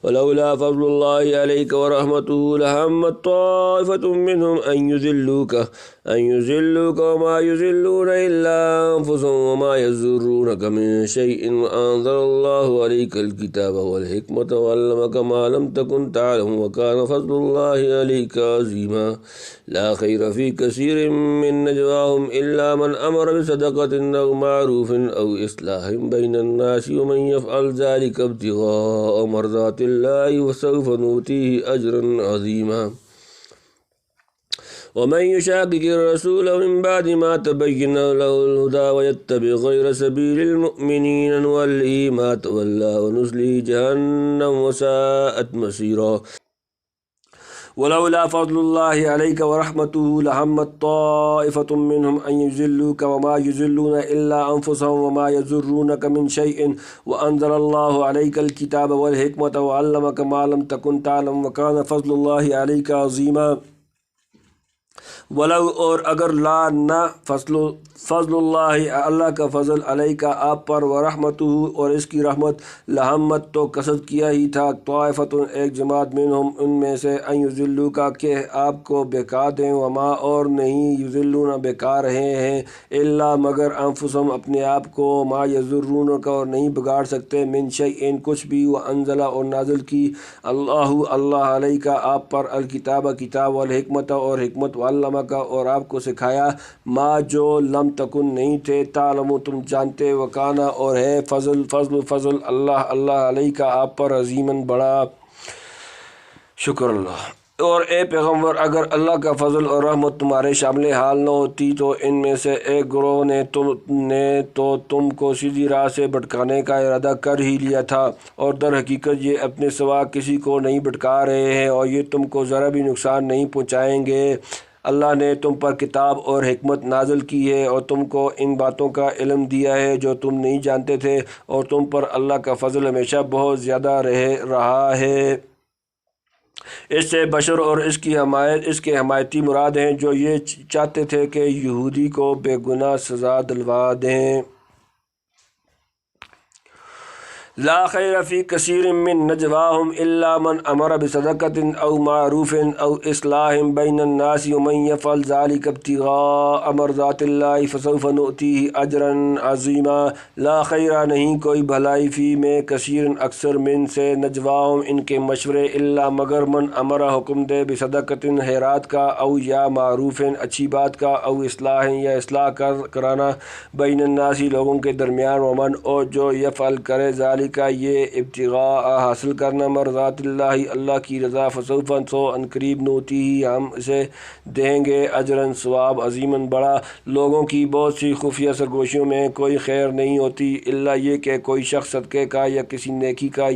ولولا فضل الله عليك ورحمته لهمت طائفة منهم أن يضلوك وما يضلون إلا أنفسهم وما يضرونك من شيء وأنزل الله عليك الكتاب والحكمة وعلمك ما لم تكن تعلم وكان فضل الله عليك عظيما لا خير في كثير من نجواهم إلا من أمر بصدقة أو معروف أو إصلاح بين الناس ومن يفعل ذلك ابتغاء مرضات الله فسوف نؤتيه أجرا عظيما ومن يشاقق الرسول من بعد ما تبين له الهدى ويتبع غير سبيل المؤمنين نوله ما تولى ونصله جهنم وساءت مصيرا ولولا فضل الله عليك ورحمته لهمت طائفة منهم أن يضلوك وما يضلون إلا أنفسهم وما يضرونك من شيء وأنزل الله عليك الكتاب والحكمة وعلمك ما لم تكن تعلم وكان فضل الله عليك عظيما ولو اور اگر لا نہ فضل اللہ اللہ کا فضل علیہ کا آپ پر ورحمتہ اور اس کی رحمت لہمت تو قصد کیا ہی تھا طائفۃ ایک جماعت منہم ان میں سے ان یضلوک کہ آپ کو بہکا دیں وما اور نہیں یضلون بہکا رہے ہیں الا مگر انفسہم اپنے آپ کو ما یضرونک اور نہیں بگاڑ سکتے من شیء کچھ بھی وانزل اور نازل کی اللہ علیہ کا آپ پر الکتاب کتاب والحکمت اور حکمت وعلمک اور آپ کو سکھایا ما جو لم تکن نہیں تھے تعلم تم جانتے وکانا اور ہے فضل اللہ علیہ کا آپ پر عظیماً بڑا شکر اللہ۔ اور اے پیغمبر اگر اللہ کا فضل اور رحمت تمہارے شامل حال نہ ہوتی تو ان میں سے ایک گروہ نے تو تم کو سیدھی راہ سے بھٹکانے کا ارادہ کر ہی لیا تھا اور در حقیقت یہ اپنے سوا کسی کو نہیں بھٹکا رہے ہیں اور یہ تم کو ذرا بھی نقصان نہیں پہنچائیں گے۔ اللہ نے تم پر کتاب اور حکمت نازل کی ہے اور تم کو ان باتوں کا علم دیا ہے جو تم نہیں جانتے تھے اور تم پر اللہ کا فضل ہمیشہ بہت زیادہ رہا ہے۔ اس سے بشر اور اس کے حمایتی مراد ہیں جو یہ چاہتے تھے کہ یہودی کو بے گناہ سزا دلوا دیں۔ لا خیر فی کثیر من نجواہم الا من امر بصدقۃ او معروف او اصلاح بین الناس ومن یفعل ذلک ابتغاء مرضات اللہ فسوف نؤتیہ اجرا عظیما لا خیر نہیں کوئی بھلائی فی میں کثیر اکثر من سے نجواہم ان کے مشورے الا مگر من امر حکم دے بصدقۃ خیرات کا او یا معروف اچھی بات کا او اصلاح یا اصلاح کرانا بین الناس لوگوں کے درمیان ومن اور جو یفعل کرے ذلک کا یہ ابتغاء حاصل کرنا مرضات اللہ کی رضا فسوف سو انقریب نوتی ہی ہم اسے دیں گے اجراً ثواب عظیماً بڑا۔ لوگوں کی بہت سی خفیہ سرگوشیوں میں کوئی خیر نہیں ہوتی الا یہ کہ کوئی شخص صدقے کا یا کسی نیکی کا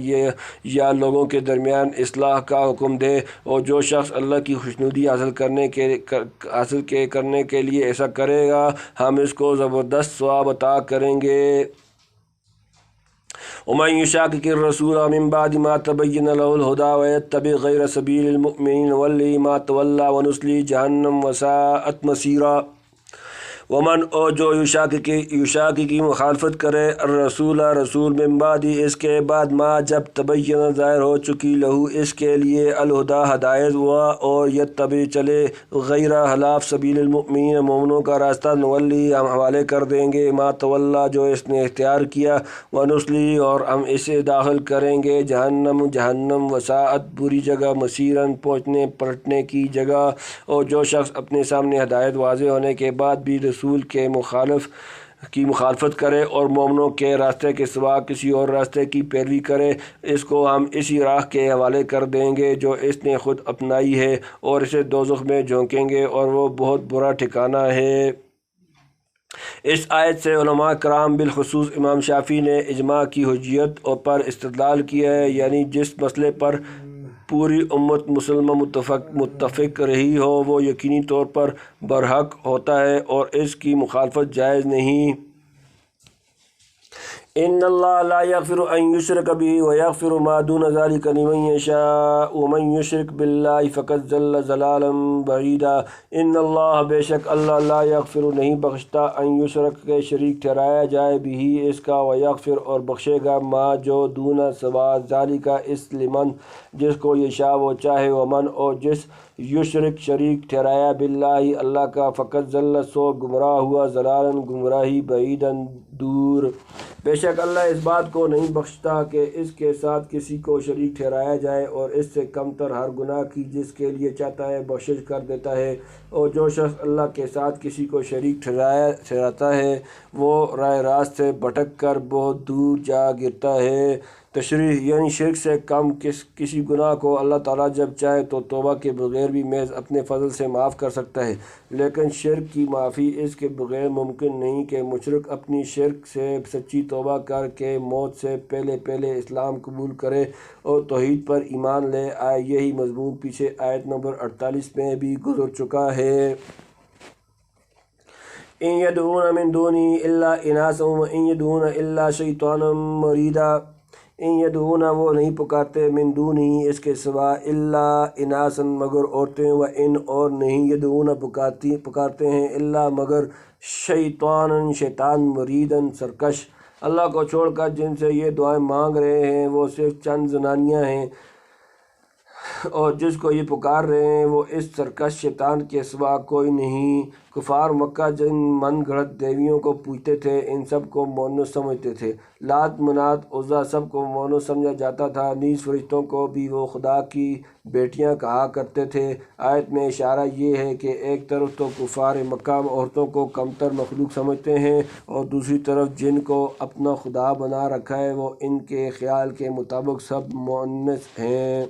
یا لوگوں کے درمیان اصلاح کا حکم دے اور جو شخص اللہ کی خوشنودی حاصل کرنے کے لیے ایسا کرے گا ہم اس کو زبردست ثواب عطا کریں گے۔ ومن يشاقق الرسول من بعد ما تبين له الهدى ويتبع غير سبيل المؤمنين نوله ما تولى ونصله جهنم وساءت مصيرا۔ ومن اور جو یشاقق کی مخالفت کرے الرسول رسول من بعد اس کے بعد ما جب تبین ظاہر ہو چکی لہو اس کے لیے الہدا ہدایت ہوا اور یتبع چلے غیر خلاف سبیل المؤمنین مومنوں کا راستہ نولی ہم حوالے کر دیں گے ما تولا جو اس نے اختیار کیا ونصلی اور ہم اسے داخل کریں گے جہنم وساعت بری جگہ مصیراً پہنچنے پلٹنے کی جگہ۔ اور جو شخص اپنے سامنے ہدایت واضح ہونے کے بعد بھی رسول کے مخالفت کرے اور مومنوں کے راستے کے سوا کسی اور راستے کی پیروی کرے اس کو ہم اسی راہ کے حوالے کر دیں گے جو اس نے خود اپنائی ہے اور اسے دوزخ میں جھونکیں گے اور وہ بہت برا ٹھکانہ ہے۔ اس آیت سے علماء کرام بالخصوص امام شافعی نے اجماع کی حجیت پر استدلال کیا ہے، یعنی جس مسئلے پر پوری امت مسلمہ متفق رہی ہو وہ یقینی طور پر برحق ہوتا ہے اور اس کی مخالفت جائز نہیں۔ ان اللہ لا یغفر ان یشرک بہ ویغفر ما دون ذلک لمن یشاء ومن یشرک باللہ فقد ضل ضلالا بعیدا۔ ان اللہ بے شک اللہ لا یغفر نہیں بخشتا ان یشرک کے شریک ٹھہرایا جائے بھی اس کا، ویغفر اور بخشے گا ما جو دون سوا ذالک اس لمن جس کو یشاء وہ چاہے، ومن اور جس یشرک شریک ٹھہرایا باللہ اللہ کا، فقط ضل سو گمراہ ہوا، ضلالاً گمراہی، بعیداً دور۔ بے شک اللہ اس بات کو نہیں بخشتا کہ اس کے ساتھ کسی کو شریک ٹھہرایا جائے، اور اس سے کم تر ہر گناہ کی جس کے لیے چاہتا ہے بخشش کر دیتا ہے، اور جو شخص اللہ کے ساتھ کسی کو شریک ٹھہراتا ہے وہ راہ راست سے بھٹک کر بہت دور جا گرتا ہے۔ تشریح یعنی شرک سے کم کسی گناہ کو اللہ تعالیٰ جب چاہے تو توبہ کے بغیر بھی محض اپنے فضل سے معاف کر سکتا ہے، لیکن شرک کی معافی اس کے بغیر ممکن نہیں کہ مشرک اپنی شرک سے سچی توبہ کر کے موت سے پہلے اسلام قبول کرے اور توحید پر ایمان لے آئے۔ یہی مضمون پیچھے آیت نمبر 48 میں بھی گزر چکا ہے۔ ان يدعون من دونه الا اناثا وان يدعون الا شیطانا مریدا۔ ان یدعون وہ نہیں پکارتے من دونہ اس کے سوا الا اناثا مگر عورتیں، و ان اور نہیں یدعون پکارتے ہیں الا مگر شیطانا شیطان، مریدا سرکش۔ اللہ کو چھوڑ کر جن سے یہ دعائیں مانگ رہے ہیں وہ صرف چند زنانیاں ہیں، اور جس کو یہ پکار رہے ہیں وہ اس سرکش شیطان کے سوا کوئی نہیں۔ کفار مکہ جن من گھڑت دیویوں کو پوجتے تھے ان سب کو مونس سمجھتے تھے، لات منات عزا سب کو مونس سمجھا جاتا تھا، نیز فرشتوں کو بھی وہ خدا کی بیٹیاں کہا کرتے تھے۔ آیت میں اشارہ یہ ہے کہ ایک طرف تو کفار مکہ عورتوں کو کمتر مخلوق سمجھتے ہیں، اور دوسری طرف جن کو اپنا خدا بنا رکھا ہے وہ ان کے خیال کے مطابق سب مونس ہیں۔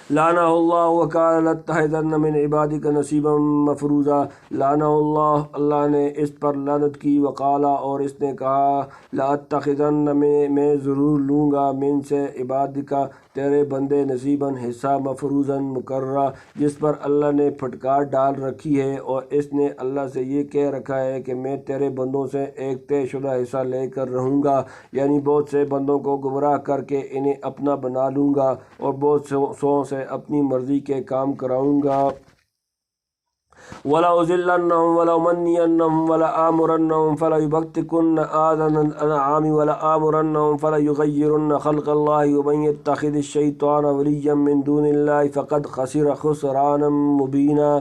لعنہ اللہ وقال لاتخذن من عبادک نصیبا مفروضا۔ لعنہ اللہ اللہ نے اس پر لعنت کی، وقالا اور اس نے کہا لاتخذن میں ضرور لوں گا من سے عبادک تیرے بندے نصیباً حصہ مفروضاً مقررہ جس پر اللہ نے پھٹکار ڈال رکھی ہے، اور اس نے اللہ سے یہ کہہ رکھا ہے کہ میں تیرے بندوں سے ایک طے شدہ حصہ لے کر رہوں گا، یعنی بہت سے بندوں کو گمراہ کر کے انہیں اپنا بنا لوں گا اور بہت سو سے اپنی مرضی کے کام کراؤں گا۔ وَلَأُضِلَّنَّهُمْ وَلَأُمَنِّيَنَّهُمْ وَلَآمُرَنَّهُمْ فَلَيُبَتِّكُنَّ آذَانَ الْأَنْعَامِ وَلَآمُرَنَّهُمْ فَلَيُغَيِّرُنَّ خَلْقَ اللَّهِ وَمَن يَتَّخِذِ الشَّيْطَانَ وَلِيًّا مِّن دُونِ اللَّهِ فَقَدْ خَسِرَ خُسْرَانًا مُّبِينًا۔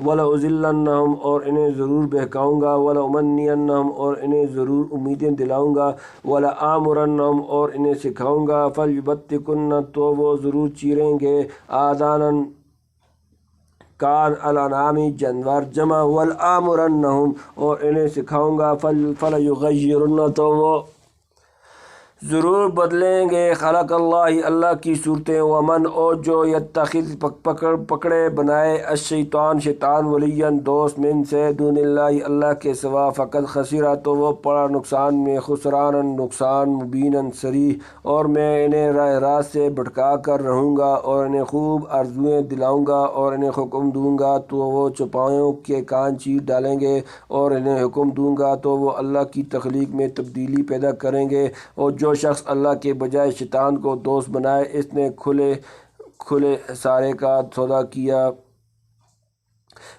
وَلَأُضِلَّنَّهُمْ اور انہیں ضرور بہکاؤں گا، وَلَأُمَنِّيَنَّهُمْ اور انہیں ضرور امیدیں دلاؤں گا، وَلَآمُرَنَّهُمْ اور انہیں سکھاؤں گا، فَلْيُبَتِّكُنَّ تو وہ ضرور چیریں گے، آذَانًا کان الانعامی جانور جمع، وَلَآمُرَنَّهُمْ اور انہیں سکھاؤں گا، فَلَيُغَيِّرُنَّ تو وہ ضرور بدلیں گے، خلق اللہ اللہ کی صورتیں، ومن اور جو یتخذ پکڑے بنائے الشیطان شیطان ولیًا دوست من سے دون اللہ اللہ کے سوا، فقد خسرہ تو وہ پڑا نقصان میں، خسرانا نقصان، مبیناً صریح، اور میں انہیں راہ راست سے بھٹکا کر رہوں گا اور انہیں خوب آرزوئیں دلاؤں گا اور انہیں حکم دوں گا تو وہ چوپایوں کے کان چیر ڈالیں گے، اور انہیں حکم دوں گا تو وہ اللہ کی تخلیق میں تبدیلی پیدا کریں گے، اور جو شخص اللہ کے بجائے شیطان کو دوست بنائے اس نے کھلے سارے کا سودا کیا۔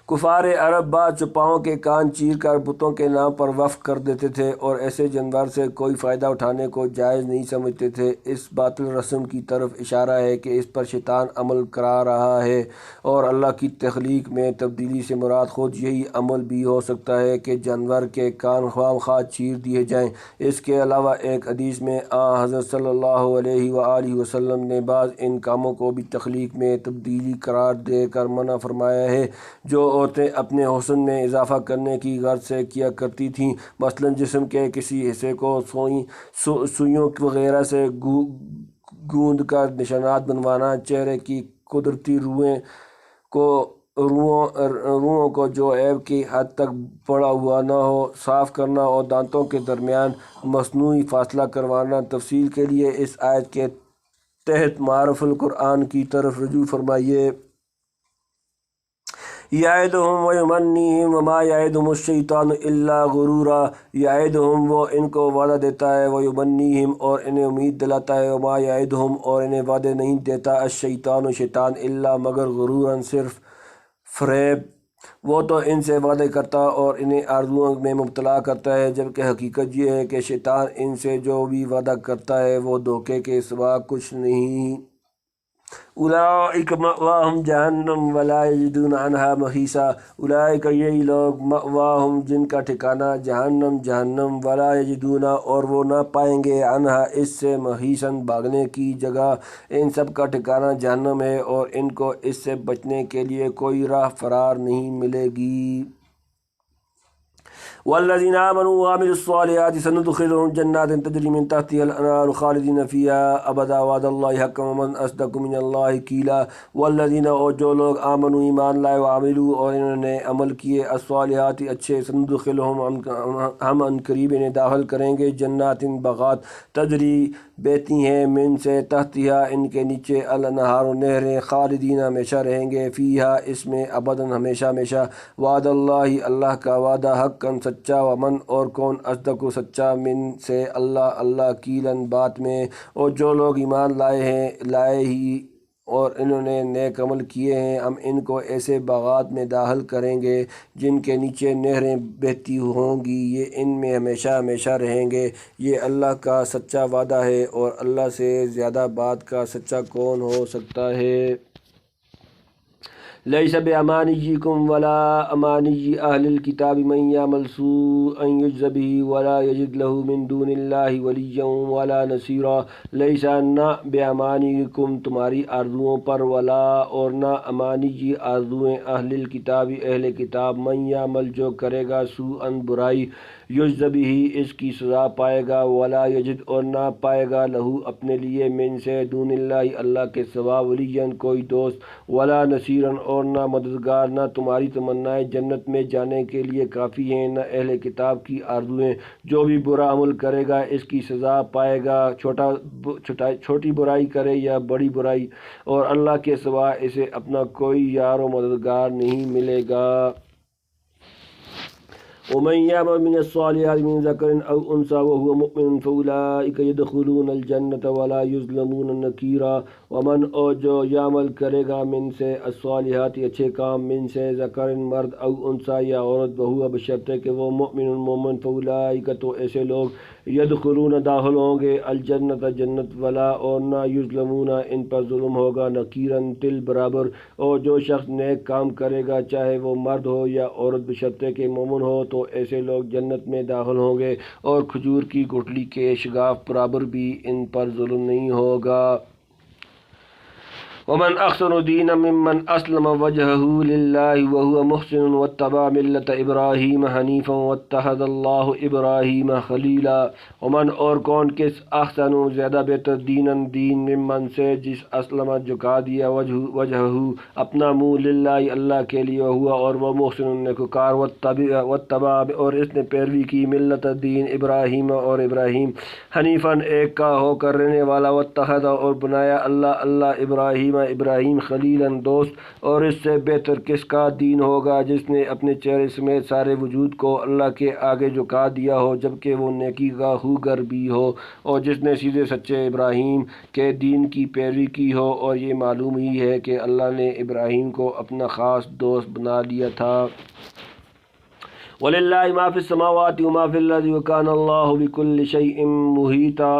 کفار عرب بعض چوپاؤں کے کان چیر کر بتوں کے نام پر وقف کر دیتے تھے اور ایسے جانور سے کوئی فائدہ اٹھانے کو جائز نہیں سمجھتے تھے۔ اس باطل رسم کی طرف اشارہ ہے کہ اس پر شیطان عمل کرا رہا ہے، اور اللہ کی تخلیق میں تبدیلی سے مراد خود یہی عمل بھی ہو سکتا ہے کہ جانور کے کان خواہ مخواہ چیر دیے جائیں۔ اس کے علاوہ ایک حدیث میں حضرت صلی اللہ علیہ وآلہ وسلم نے بعض ان کاموں کو بھی تخلیق میں تبدیلی قرار دے کر منع فرمایا ہے جو عورتیں اپنے حسن میں اضافہ کرنے کی غرض سے کیا کرتی تھیں، مثلا جسم کے کسی حصے کو سوئیوں وغیرہ سے گوندھ کر نشانات بنوانا، چہرے کی قدرتی روؤں کو جو عیب کی حد تک پڑا ہوا نہ ہو صاف کرنا، اور دانتوں کے درمیان مصنوعی فاصلہ کروانا۔ تفصیل کے لیے اس آیت کے تحت معارف القرآن کی طرف رجوع فرمائیے۔ یعدہم ویمنیہم وما یعدہم الشیطان الا غرورا، یعدہم وہ ان کو وعدہ دیتا ہے، ویمنیہم اور انہیں امید دلاتا ہے، وما یعدہم اور انہیں وعدے نہیں دیتا الشیطان شیطان الا مگر غرورا صرف فریب۔ وہ تو ان سے وعدے کرتا اور انہیں آرزوؤں میں مبتلا کرتا ہے، جبکہ حقیقت یہ ہے کہ شیطان ان سے جو بھی وعدہ کرتا ہے وہ دھوکے کے سوا کچھ نہیں۔ اولئک مأواہم جہنم ولا یجدون عنہا محیصا، اولئک یہی لوگ مأواہم جن کا ٹھکانہ جہنم جہنم، ولا یجدون اور وہ نہ پائیں گے عنہا اس سے محیصاً بھاگنے کی جگہ، ان سب کا ٹھکانہ جہنم ہے اور ان کو اس سے بچنے کے لیے کوئی راہ فرار نہیں ملے گی۔ والذین آمنوا وعملوا الصالحات سندخلهم جنات تجری من تحتها الانہار خالدین فیہا ابدا وعد اللہ حقا ومن اصدق من اللہ قیلا۔ والذین اور جو لوگ آمنوا ایمان لائے، وعملوا اور انہوں نے عمل کیے، الصالحات اچھے، سندخلهم ہم ان قریب انہیں داخل کریں گے جنات باغات، تجری بہتی ہیں من سے، تحتها ان کے نیچے، الانہار نہریں، خالدین ہمیشہ رہیں گے، فیہا اس میں، ابدا ہمیشہ ہمیشہ، وعد اللہ اللہ کا وعدہ، حقا سچا، ومن اور کون اصدق سچا من سے اللہ اللہ قیلاً بات میں۔ اور جو لوگ ایمان لائے ہی اور انہوں نے نیک عمل کیے ہیں، ہم ان کو ایسے باغات میں داخل کریں گے جن کے نیچے نہریں بہتی ہوں گی، یہ ان میں ہمیشہ ہمیشہ رہیں گے۔ یہ اللہ کا سچا وعدہ ہے اور اللہ سے زیادہ بات کا سچا کون ہو سکتا ہے۔ لیس بامانیکم ولا امانی اہل الکتاب من یعمل سوءا یجز بہ ولا یجد لہ من دون اللہ ولیا ولا نصیرا۔ لیس نہ بامانیکم تمہاری آرزوؤں پر، ولا اور نہ امانی آرزوئیں اہل الکتاب اہل کتاب، من یعمل جو کرے گا سوءا برائی، یجز بہ اس کی سزا پائے گا، ولا یجد اور نہ پائے گا لہو اپنے لیے من سے دون اللہ اللہ کے سوا ولیاً کوئی دوست، ولا نصیراً اور نہ مددگار۔ نہ تمہاری تمنائیں جنت میں جانے کے لیے کافی ہیں، نہ اہل کتاب کی آرزویں۔ جو بھی برا عمل کرے گا اس کی سزا پائے گا، چھوٹی برائی کرے یا بڑی برائی، اور اللہ کے سوا اسے اپنا کوئی یار و مددگار نہیں ملے گا۔ ومن يعمل من الصالحات من ذكر أو أنثى وهو مؤمن فأولئك يدخلون الجنة ولا يظلمون نقيرا۔ ومن اور جو یعمل کرے گا من سے الصالحات اچھے کام، من سے ذکر مرد، او انثى یا عورت، وہو بشرطے کہ وہ مؤمن مومن، فأولئك تو ایسے لوگ یدخلون داخل ہوں گے الجنت جنت، ولا اور نہ یظلمون ان پر ظلم ہوگا، نقیراً تل برابر۔ اور جو شخص نیک کام کرے گا چاہے وہ مرد ہو یا عورت بشرطے کہ مومن ہو، تو ایسے لوگ جنت میں داخل ہوں گے، اور کھجور کی گٹھلی کے شگاف برابر بھی ان پر ظلم نہیں ہوگا۔ ومن احسن دینا ممن اسلم وجهه لله وهو محسن واتبع ملة ابراہیم حنیفا واتخذ اللہ ابراہیم خلیلا۔ ومن اور کون کس احسن زیادہ بہتر دیناً دین، ممن سے جس اسلم جھکا دیا وجہہ اپنا منہ للہ اللہ کے لیے، ہوا اور وہ محسن نیکوکار، واتبع اور اس نے پیروی کی ملت دین ابراہیم اور ابراہیم، حنیفاً ایک کا ہو کر رہنے والا، واتخذ اور بنایا اللہ ابراہیم خلیلاً دوست۔ اور اس سے بہتر کس کا دین ہوگا جس نے اپنے چہرے سمیت سارے وجود کو اللہ کے آگے جھکا دیا ہو، جبکہ وہ نیکی کا خوگر بھی ہو، اور جس نے سیدھے سچے ابراہیم کے دین کی پیروی کی ہو۔ اور یہ معلوم ہی ہے کہ اللہ نے ابراہیم کو اپنا خاص دوست بنا لیا تھا۔ وَلِلَّهِ مَا فِي السَّمَاوَاتِ وَمَا فِي الْأَرْضِ وَكَانَ اللَّهُ بِكُلِّ شَيْءٍ مُحِيطًا۔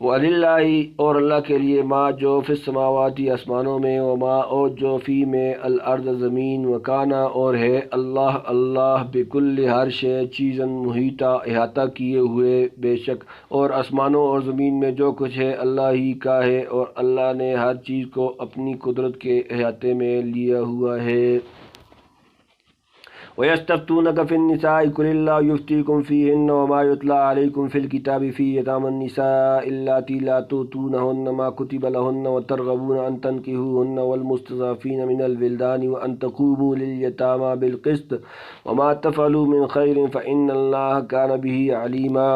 وَلِلَّهِ اور اللہ کے لیے، ما جو فی السماوات آسمانوں میں، وما اور جو فی میں الارض زمین، وکانا اور ہے اللہ بکل ہر شے چیزاً محیطا احاطہ کیے ہوئے، بے شک اور آسمانوں اور زمین میں جو کچھ ہے اللہ ہی کا ہے، اور اللہ نے ہر چیز کو اپنی قدرت کے احاطے میں لیا ہوا ہے۔ وَيَسْتَفْتُونَكَ فِي النِّسَاءِ قُلِ اللَّهُ يُفْتِيكُمْ فِيهِنَّ وَمَا يُتْلَىٰ عَلَيْكُمْ فِي الْكِتَابِ فِي يَتَامَى النِّسَاءِ اللَّاتِي لَا تُؤْتُونَهُنَّ مَا كُتِبَ لَهُنَّ وَتَرْغَبُونَ أَن تَنكِحُوهُنَّ وَالْمُسْتَضْعَفِينَ مِنَ الْوِلْدَانِ وَأَن تَقُومُوا لِلْيَتَامَى بِالْقِسْطِ وَمَا تَفْعَلُوا مِنْ خَيْرٍ فَإِنَّ اللَّهَ كَانَ بِهِ عَلِيمًا۔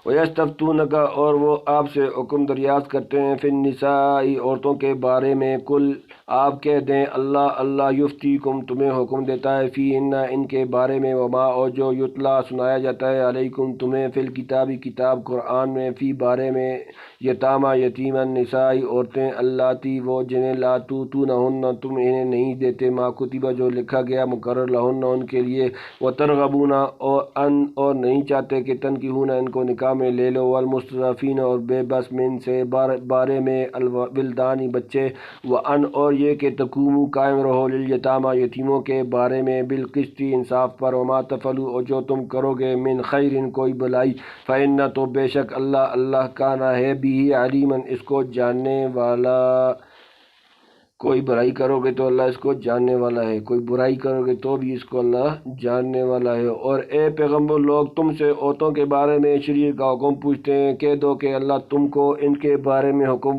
وَيَسْتَفْتُونَكَ اور وہ آپ سے حکم دریافت کرتے ہیں فی النساء عورتوں کے بارے میں، کل آپ کہہ دیں اللہ یفتیکم تمہیں حکم دیتا ہے فی ان کے بارے میں، وما اور جو یتلا سنایا جاتا ہے علیکم تمہیں فی الکتاب کتاب قرآن میں، فی بارے میں یتامى یتیم النساء عورتیں اللاتی وہ جنہیں لا توتونہن تم انہیں نہیں دیتے ما کتبہ جو لکھا گیا مقرر لہن ان کے لیے، وترغبون اور نہیں چاہتے کہ تنکحون ان کو نکاح میں لے لو، والمستضعفین اور بے بس من سے بارے میں الولدان بچے، وان اور یہ کہ تقوموا قائم رہو لیلیتامى یتیموں کے بارے میں بالقسط انصاف پر، وما تفعلوا اور جو تم کرو گے من خیر کوئی بلائی، فإن تو بے شک اللہ کان ہے بھی علیما اس کو جاننے والا، کوئی برائی کرو گے تو اللہ اس کو جاننے والا ہے، کوئی برائی کرو گے تو بھی اس کو اللہ جاننے والا ہے۔ اور اے پیغمبر لوگ تم سے عورتوں کے بارے میں شریعت کا حکم پوچھتے ہیں، کہہ دو کہ اللہ تم کو ان کے بارے میں حکم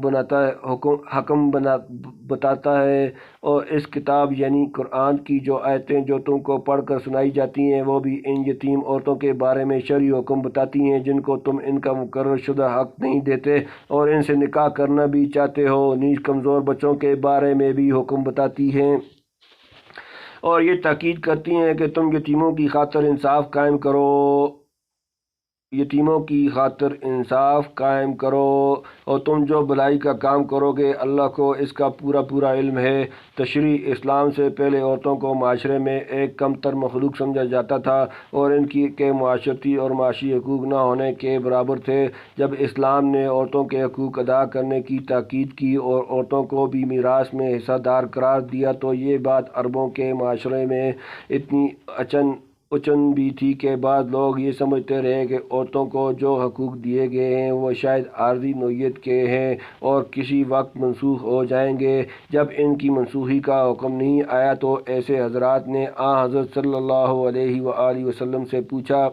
بتاتا ہے، اور اس کتاب یعنی قرآن کی جو آیتیں جو تم کو پڑھ کر سنائی جاتی ہیں وہ بھی ان یتیم عورتوں کے بارے میں شرعی حکم بتاتی ہیں جن کو تم ان کا مقرر شدہ حق نہیں دیتے اور ان سے نکاح کرنا بھی چاہتے ہو، نیز کمزور بچوں کے بارے میں بھی حکم بتاتی ہیں، اور یہ تاکید کرتی ہیں کہ تم یتیموں کی خاطر انصاف قائم کرو، اور تم جو بلائی کا کام کرو گے اللہ کو اس کا پورا علم ہے۔ تشریع اسلام سے پہلے عورتوں کو معاشرے میں ایک کم تر مخلوق سمجھا جاتا تھا اور ان کے معاشرتی اور معاشی حقوق نہ ہونے کے برابر تھے۔ جب اسلام نے عورتوں کے حقوق ادا کرنے کی تاکید کی اور عورتوں کو بھی میراث میں حصہ دار قرار دیا تو یہ بات عربوں کے معاشرے میں اتنی اچن بھی تھی کہ بعض لوگ یہ سمجھتے رہے کہ عورتوں کو جو حقوق دیے گئے ہیں وہ شاید عارضی نوعیت کے ہیں اور کسی وقت منسوخ ہو جائیں گے۔ جب ان کی منسوخی کا حکم نہیں آیا تو ایسے حضرات نے حضرت صلی اللہ علیہ وآلہ وسلم سے پوچھا۔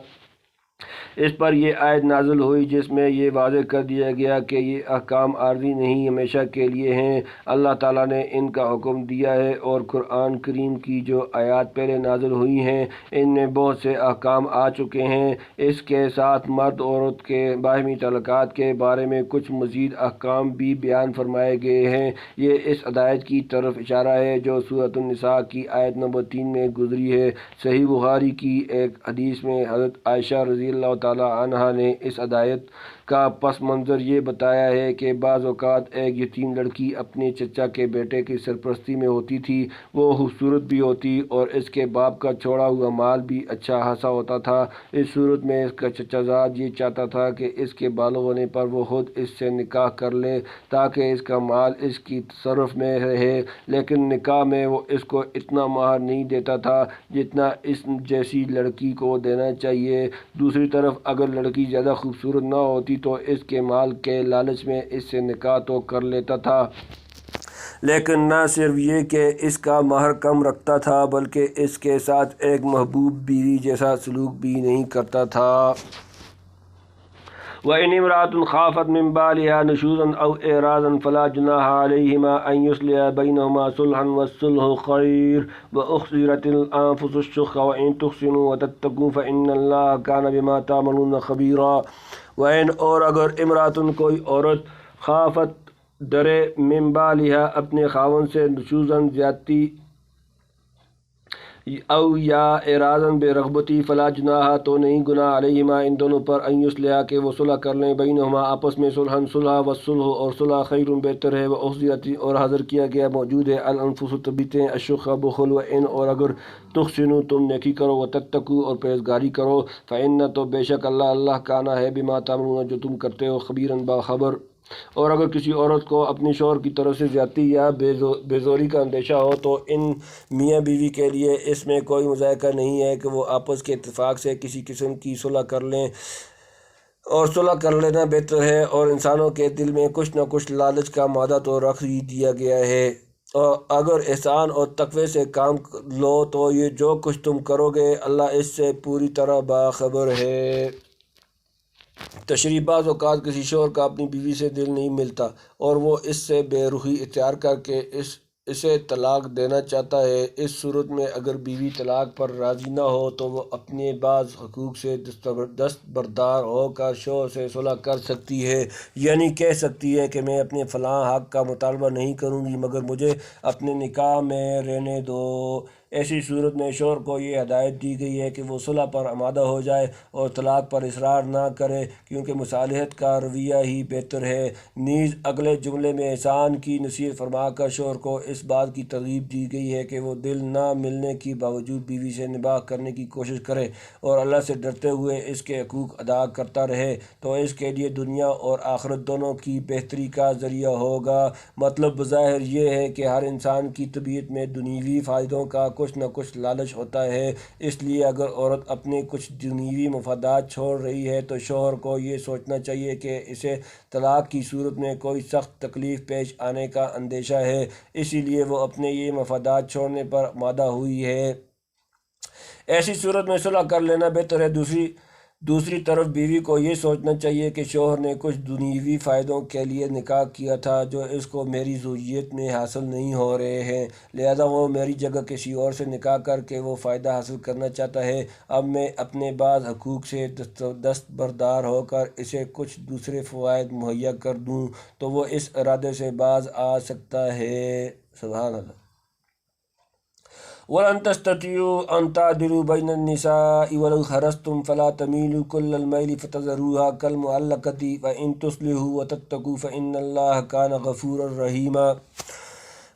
اس پر یہ آیت نازل ہوئی جس میں یہ واضح کر دیا گیا کہ یہ احکام عارضی نہیں ہمیشہ کے لیے ہیں، اللہ تعالیٰ نے ان کا حکم دیا ہے، اور قرآن کریم کی جو آیات پہلے نازل ہوئی ہیں ان میں بہت سے احکام آ چکے ہیں۔ اس کے ساتھ مرد عورت کے باہمی تعلقات کے بارے میں کچھ مزید احکام بھی بیان فرمائے گئے ہیں۔ یہ اس ہدایت کی طرف اشارہ ہے جو سورةالنساء کی آیت نمبر 3 میں گزری ہے۔ صحیح بخاری کی ایک حدیث میں حضرت عائشہ رضی اللہ تعالی عنہا نے اس ہدایت کا پس منظر یہ بتایا ہے کہ بعض اوقات ایک یتیم لڑکی اپنے چچا کے بیٹے کی سرپرستی میں ہوتی تھی، وہ خوبصورت بھی ہوتی اور اس کے باپ کا چھوڑا ہوا مال بھی اچھا خاصا ہوتا تھا۔ اس صورت میں اس کا چچا زاد یہ چاہتا تھا کہ اس کے بالغ ہونے پر وہ خود اس سے نکاح کر لے تاکہ اس کا مال اس کی تصرف میں رہے، لیکن نکاح میں وہ اس کو اتنا مہر نہیں دیتا تھا جتنا اس جیسی لڑکی کو دینا چاہیے۔ دوسری طرف اگر لڑکی زیادہ خوبصورت نہ ہوتی تو اس کے مال کے لالچ میں اس سے نکاح تو کر لیتا تھا، لیکن نہ صرف یہ کہ اس کا مہر کم رکھتا تھا بلکہ اس کے ساتھ ایک محبوب بیوی جیسا سلوک بھی نہیں کرتا تھا۔ وَإِنِ امْرَأَةٌ خَافَتْ مِنْ بَالِهَا نُشُوزًا أَوْ إِعْرَاضًا فَلَا جُنَاحَ عَلَيْهِمَا أَنْ يُصْلِحَا بَيْنَهُمَا صُلْحًا وَالصُّلْحُ خَيْرٌ وَأُحْضِرَتِ الْأَنْفُسُ الشُّحَّ وَإِنْ تُحْسِنُوا وَتَتَّقُوا فَإِنَّ اللَّهَ كَانَ بِمَا تَعْمَلُونَ خَبِيرًا۔ وَإِنْ اور اگر امرأۃ کوئی عورت خافت ڈرے من بالہا اپنے خاوند سے نشوزاً زیادتی او یا اعراضاً بے رغبتی فلا جناح تو نہیں گناہ علیہما ان دونوں پر ان یصلحا کہ وہ صلح کر لیں بینہما آپس میں صلحاً صلح والصلح اور صلح خیر بہتر ہے، واحضرت اور حاضر کیا گیا موجود ہے الانفس طبیعتیں الشح بخل، وان اور اگر تحسنوا تم نیکی کرو وتتقوا اور پرہیزگاری کرو فإن تو بے شک اللہ کانا ہے بما تعملون جو تم کرتے ہو خبیراً باخبر۔ اور اگر کسی عورت کو اپنی شوہر کی طرف سے زیادتی یا بیزوری کا اندیشہ ہو تو ان میاں بیوی کے لیے اس میں کوئی مذائقہ نہیں ہے کہ وہ آپس کے اتفاق سے کسی قسم کی صلح کر لیں، اور صلح کر لینا بہتر ہے، اور انسانوں کے دل میں کچھ نہ کچھ لالچ کا مادہ تو رکھ ہی دیا گیا ہے، اور اگر احسان اور تقوی سے کام لو تو یہ جو کچھ تم کرو گے اللہ اس سے پوری طرح باخبر ہے۔ تشریح بعض اوقات کسی شوہر کا اپنی بیوی سے دل نہیں ملتا اور وہ اس سے بے رخی اختیار کر کے اس اسے طلاق دینا چاہتا ہے۔ اس صورت میں اگر بیوی طلاق پر راضی نہ ہو تو وہ اپنے بعض حقوق سے دستبردار ہو کر شوہر سے صلح کر سکتی ہے، یعنی کہہ سکتی ہے کہ میں اپنے فلاں حق کا مطالبہ نہیں کروں گی مگر مجھے اپنے نکاح میں رہنے دو۔ ایسی صورت میں شوہر کو یہ ہدایت دی گئی ہے کہ وہ صلح پر آمادہ ہو جائے اور طلاق پر اصرار نہ کرے، کیونکہ مصالحت کا رویہ ہی بہتر ہے۔ نیز اگلے جملے میں احسان کی نصیحت فرما کر شوہر کو اس بات کی ترغیب دی گئی ہے کہ وہ دل نہ ملنے کے باوجود بیوی سے نباہ کرنے کی کوشش کرے اور اللہ سے ڈرتے ہوئے اس کے حقوق ادا کرتا رہے، تو اس کے لیے دنیا اور آخرت دونوں کی بہتری کا ذریعہ ہوگا۔ مطلب بظاہر یہ ہے کہ ہر انسان کی طبیعت میں دنیوی فائدوں کا کچھ نہ کچھ لالچ ہوتا ہے، اس لیے اگر عورت اپنے کچھ دنیوی مفادات چھوڑ رہی ہے تو شوہر کو یہ سوچنا چاہیے کہ اسے طلاق کی صورت میں کوئی سخت تکلیف پیش آنے کا اندیشہ ہے، اسی لیے وہ اپنے یہ مفادات چھوڑنے پر آمادہ ہوئی ہے۔ ایسی صورت میں صلح کر لینا بہتر ہے۔ دوسری طرف بیوی کو یہ سوچنا چاہیے کہ شوہر نے کچھ دنیوی فائدوں کے لیے نکاح کیا تھا جو اس کو میری ضروریت میں حاصل نہیں ہو رہے ہیں، لہذا وہ میری جگہ کسی اور سے نکاح کر کے وہ فائدہ حاصل کرنا چاہتا ہے۔ اب میں اپنے بعض حقوق سے دستبردار ہو کر اسے کچھ دوسرے فوائد مہیا کر دوں تو وہ اس ارادے سے باز آ سکتا ہے۔ سبحان اللہ۔ وَلَن تَسْتَطِيعُوا أَن تَعْدِلُوا بَيْنَ النِّسَاءِ وَلَوْ حَرَصْتُمْ فَلَا تَمِيلُوا كُلَّ الْمَيْلِ فَتَذَرُوهَا كَالْمُعَلَّقَةِ وَإِن تُصْلِحُوا وَتَتَّقُوا فَإِنَّ اللَّهَ كَانَ غَفُورًا رَحِيمًا۔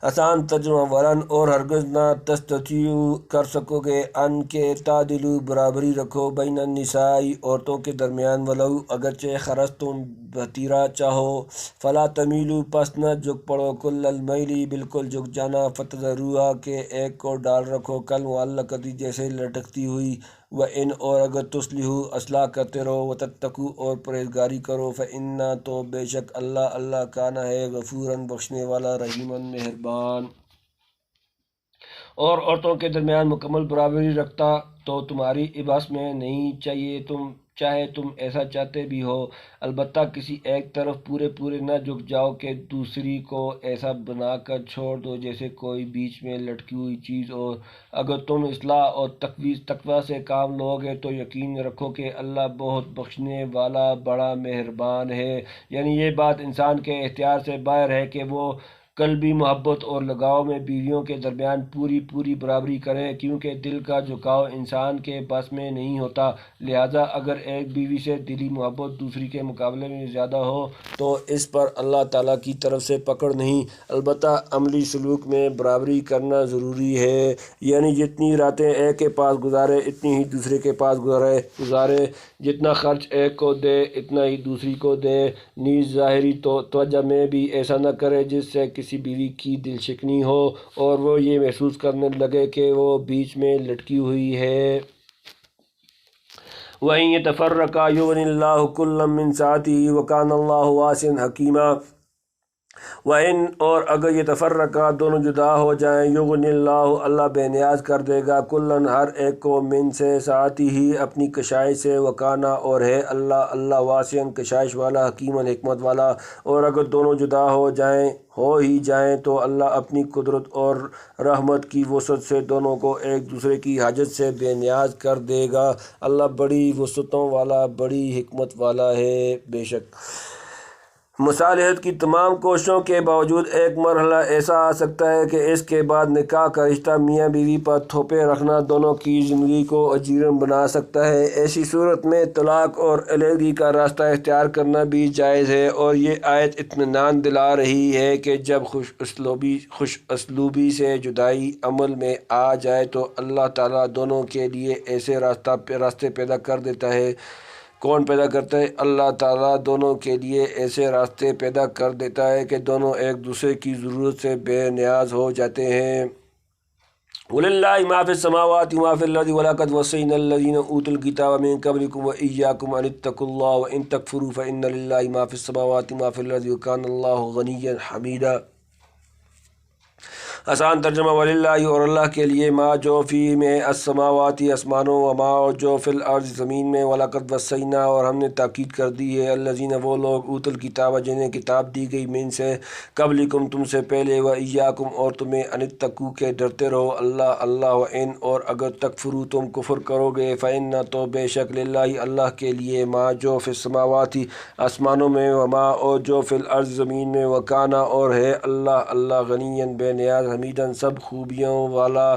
آسان ترجمہ، ورن اور ہرگز نہ تستطیعوا کر سکو گے ان کے تعدلوا برابری رکھو بین النساء عورتوں کے درمیان، ولو اگرچہ خرصتم بھتیرا چاہو، فلا تمیلوا پس نہ جھک پڑو، کل المیل بالکل جھک جانا، فتذروہا کے ایک کو ڈال رکھو، کل معلقتی جیسے لٹکتی ہوئی، وَإِنْ اور اگر تصلحوا اصلاح کرتے رہو، وتتقوا اور پرہیزگاری کرو، فإنّ تو بے شک اللہ کان ہے غفوراً بخشنے والا، رحیماً مہربان۔ اور عورتوں کے درمیان مکمل برابری رکھتا تو تمہاری بس میں نہیں، چاہے تم ایسا چاہتے بھی ہو، البتہ کسی ایک طرف پورے نہ جھک جاؤ کہ دوسری کو ایسا بنا کر چھوڑ دو جیسے کوئی بیچ میں لٹکی ہوئی چیز ہو۔ اگر تم اصلاح اور تقوی سے کام لو گے تو یقین رکھو کہ اللہ بہت بخشنے والا بڑا مہربان ہے۔ یعنی یہ بات انسان کے اختیار سے باہر ہے کہ وہ قلبی محبت اور لگاؤ میں بیویوں کے درمیان پوری برابری کرے، کیونکہ دل کا جھکاؤ انسان کے بس میں نہیں ہوتا، لہذا اگر ایک بیوی سے دلی محبت دوسری کے مقابلے میں زیادہ ہو تو اس پر اللہ تعالیٰ کی طرف سے پکڑ نہیں، البتہ عملی سلوک میں برابری کرنا ضروری ہے، یعنی جتنی راتیں ایک کے پاس گزارے اتنی ہی دوسرے کے پاس گزارے، جتنا خرچ ایک کو دے اتنا ہی دوسری کو دے، نیز ظاہری توجہ میں بھی ایسا نہ کرے جس سے کسی بیوی کی دل شکنی ہو اور وہ یہ محسوس کرنے لگے کہ وہ بیچ میں لٹکی ہوئی ہے۔ وَإِن يَتَفَرَّقَا يُغْنِ اللَّهُ كُلًّا مِّن سَعَتِهِ وَكَانَ اللَّهُ وَاسِعًا حَكِيمًا۔ وَإِن اور اگر یہ تفرقہ دونوں جدا ہو جائیں، یغنی اللہ بے نیاز کر دے گا، کلًا ہر ایک کو، من سے سعتی ہی اپنی کشائش سے، وکانا اور ہے اللہ واسعاً کشائش والا، حکیماً حکمت والا۔ اور اگر دونوں جدا ہو ہی جائیں تو اللہ اپنی قدرت اور رحمت کی وسعت سے دونوں کو ایک دوسرے کی حاجت سے بے نیاز کر دے گا، اللہ بڑی وسعتوں والا بڑی حکمت والا ہے۔ بے شک مصالحت کی تمام کوششوں کے باوجود ایک مرحلہ ایسا آ سکتا ہے کہ اس کے بعد نکاح کا رشتہ میاں بیوی پر تھوپے رکھنا دونوں کی زندگی کو اجیرن بنا سکتا ہے۔ ایسی صورت میں طلاق اور علیحدگی کا راستہ اختیار کرنا بھی جائز ہے، اور یہ آیت اطمینان دلا رہی ہے کہ جب خوش اسلوبی سے جدائی عمل میں آ جائے تو اللہ تعالیٰ دونوں کے لیے ایسے راستے پیدا کر دیتا ہے۔ کون پیدا کرتا ہے؟ اللہ تعالیٰ دونوں کے لیے ایسے راستے پیدا کر دیتا ہے کہ دونوں ایک دوسرے کی ضرورت سے بے نیاز ہو جاتے ہیں۔ وَلِلَّهِ مَا فِي السَّمَاوَاتِ وَمَا فِي الْأَرْضِ وَلَقَدْ وَصَّيْنَا الَّذِينَ أُوتُوا الْكِتَابَ مِن قَبْلِكُمْ وَإِيَّاكُمْ أَنِ اتَّقُوا اللَّهَ وَإِن تَكْفُرُوا فَإِنَّ لِلَّهِ مَا فِي السَّمَاوَاتِ وَمَا فِي الْأَرْضِ وَكَانَ اللَّهُ غَنِيًّا حَمِيدًا۔ آسان ترجمہ وللہ اور اللہ کے لیے ما جو فی میں السماواتی آسمانوں وما اور جو فی الارض زمین میں ولقد وصینا اور ہم نے تاکید کر دی ہے الذین وہ لوگ اوت الکتاب جنہیں کتاب دی گئی من سے قبلکم تم سے پہلے و ایاکم اور تمہیں ان اتقوا کے ڈرتے رہو اللہ و ان اور اگر تکفروا تم کفر کرو گے فإن تو بے شک للہ اللہ کے لیے ما جو فی السماواتی آسمانوں میں وما اور جو فی الارض زمین میں وکانا اور ہے اللہ غنی بے نیاز حمیدن سب خوبیوں والا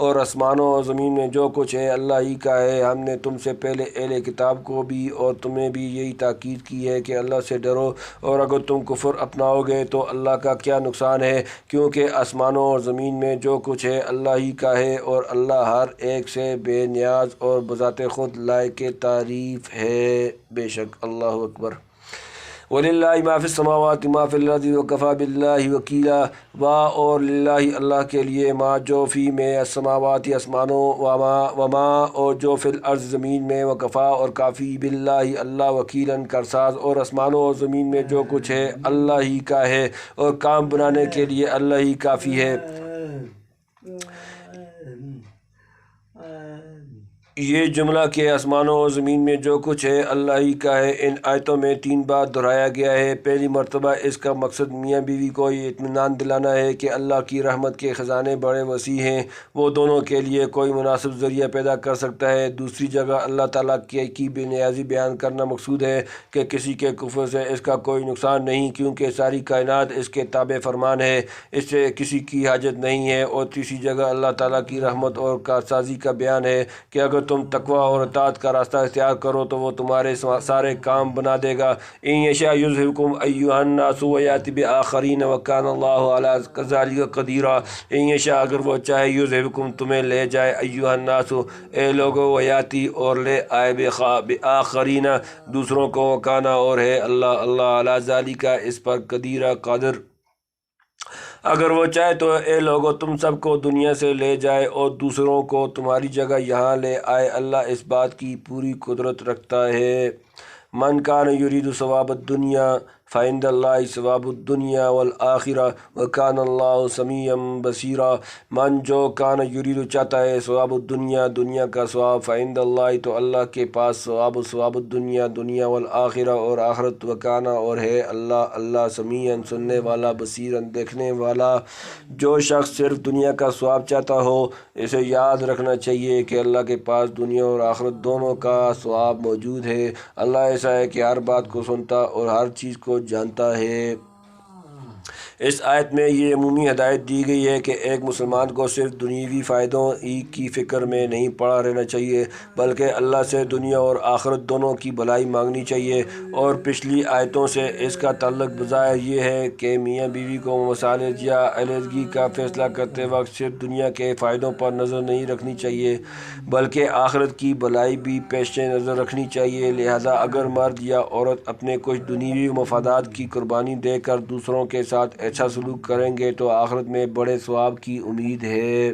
اور آسمانوں اور زمین میں جو کچھ ہے اللہ ہی کا ہے ہم نے تم سے پہلے اہل کتاب کو بھی اور تمہیں بھی یہی تاکید کی ہے کہ اللہ سے ڈرو اور اگر تم کفر اپناؤ گے تو اللہ کا کیا نقصان ہے کیونکہ آسمانوں اور زمین میں جو کچھ ہے اللہ ہی کا ہے اور اللہ ہر ایک سے بے نیاز اور بذات خود لائق تعریف ہے بے شک اللہ اکبر وَلِلَّهِ مَا فِي السَّمَاوَاتِ مَا فِي الْأَرْضِ وَكَفَى بِاللَّهِ وَكِيلًا اور للہ اللہ کے لیے ما جو فی میں السماوات آسمانوں وما اور جو فی الارض زمین میں وکفا اور کافی باللہ اللہ وکیلاً کارساز اور آسمانوں اور زمین میں جو کچھ ہے اللہ ہی کا ہے اور کام بنانے کے لیے اللہ ہی کافی ہے۔ یہ جملہ کہ آسمانوں اور زمین میں جو کچھ ہے اللہ ہی کا ہے ان آیتوں میں 3 بار دہرایا گیا ہے۔ پہلی مرتبہ اس کا مقصد میاں بیوی کو یہ اطمینان دلانا ہے کہ اللہ کی رحمت کے خزانے بڑے وسیع ہیں، وہ دونوں کے لیے کوئی مناسب ذریعہ پیدا کر سکتا ہے۔ دوسری جگہ اللہ تعالیٰ کی بے نیازی بیان کرنا مقصود ہے کہ کسی کے کفر سے اس کا کوئی نقصان نہیں کیونکہ ساری کائنات اس کے تابع فرمان ہے، اس سے کسی کی حاجت نہیں ہے۔ اور تیسری جگہ اللہ تعالیٰ کی رحمت اور کارسازی کا بیان ہے کہ اگر تم تقوی اور اطاعت کا راستہ اختیار کرو تو وہ تمہارے سارے کام بنا دے گا۔ ان یشاء یذہبکم ایھا الناس ویأتی بآخرین وکان اللہ علی ذلک قدیرا۔ ان یشاء اگر وہ چاہے یذہبکم تمہیں لے جائے ایھا الناس اے لوگو ویأتی اور لے آئے بآخرین دوسروں کو وکانا اور ہے اللہ علی ذلک اس پر قدیرا قادر۔ اگر وہ چاہے تو اے لوگو تم سب کو دنیا سے لے جائے اور دوسروں کو تمہاری جگہ یہاں لے آئے، اللہ اس بات کی پوری قدرت رکھتا ہے۔ من کان یرید ثواب الدنیا فعند اللہ ثواب الدنیا والآخرہ وکان اللہ سمیعا بصیرا۔ من جو کان یرید چاہتا ہے ثواب الدنیا دنیا کا ثواب فعند اللہ تو اللہ کے پاس ثواب الدنیا دنیا والآخرہ اور آخرت وکانا اور ہے اللہ سمیعا سننے والا بصیرا دیکھنے والا۔ جو شخص صرف دنیا کا ثواب چاہتا ہو اسے یاد رکھنا چاہیے کہ اللہ کے پاس دنیا اور آخرت دونوں کا ثواب موجود ہے۔ اللہ ایسا ہے کہ ہر بات کو سنتا اور ہر چیز کو جانتا ہے۔ اس آیت میں یہ عمومی ہدایت دی گئی ہے کہ ایک مسلمان کو صرف دنیوی فائدوں ہی کی فکر میں نہیں پڑا رہنا چاہیے بلکہ اللہ سے دنیا اور آخرت دونوں کی بھلائی مانگنی چاہیے۔ اور پچھلی آیتوں سے اس کا تعلق بظاہر یہ ہے کہ میاں بیوی کو مصالحت یا علیحدگی کا فیصلہ کرتے وقت صرف دنیا کے فائدوں پر نظر نہیں رکھنی چاہیے بلکہ آخرت کی بھلائی بھی پیش نظر رکھنی چاہیے۔ لہذا اگر مرد یا عورت اپنے کچھ دنیوی مفادات کی قربانی دے کر دوسروں کے ساتھ اچھا سلوک کریں گے تو آخرت میں بڑے ثواب کی امید ہے۔